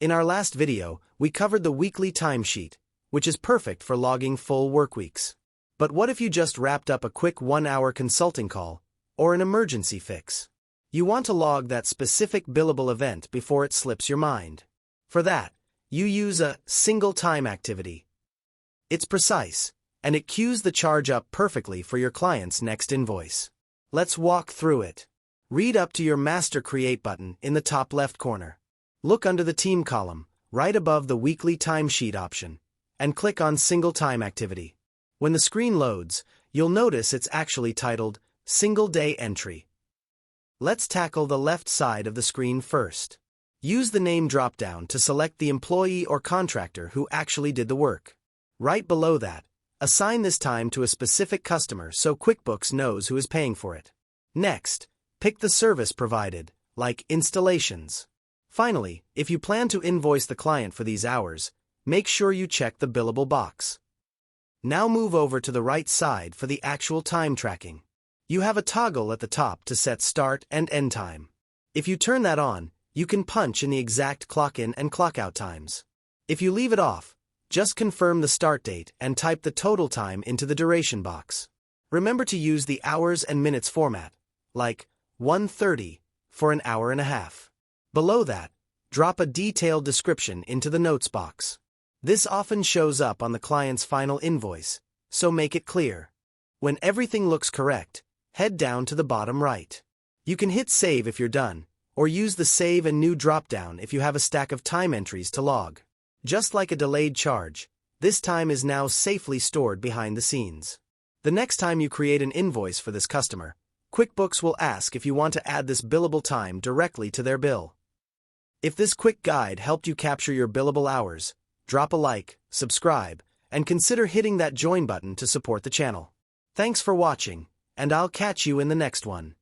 In our last video, we covered the weekly timesheet, which is perfect for logging full work weeks. But what if you just wrapped up a quick 1-hour consulting call, or an emergency fix? You want to log that specific billable event before it slips your mind. For that, you use a single time activity. It's precise, and it queues the charge up perfectly for your client's next invoice. Let's walk through it. Read up to your Master Create button in the top left corner. Look under the Team column, right above the Weekly Timesheet option, and click on Single Time Activity. When the screen loads, you'll notice it's actually titled Single Day Entry. Let's tackle the left side of the screen first. Use the Name dropdown to select the employee or contractor who actually did the work. Right below that, assign this time to a specific customer so QuickBooks knows who is paying for it. Next, pick the service provided, like installations. Finally, if you plan to invoice the client for these hours, make sure you check the billable box. Now move over to the right side for the actual time tracking. You have a toggle at the top to set start and end time. If you turn that on, you can punch in the exact clock in and clock out times. If you leave it off, just confirm the start date and type the total time into the duration box. Remember to use the hours and minutes format, like 1:30 for an hour and a half. Below that, drop a detailed description into the notes box. This often shows up on the client's final invoice, so make it clear. When everything looks correct, head down to the bottom right. You can hit Save if you're done, or use the Save and New dropdown if you have a stack of time entries to log. Just like a delayed charge, this time is now safely stored behind the scenes. The next time you create an invoice for this customer, QuickBooks will ask if you want to add this billable time directly to their bill. If this quick guide helped you capture your billable hours, drop a like, subscribe, and consider hitting that join button to support the channel. Thanks for watching, and I'll catch you in the next one.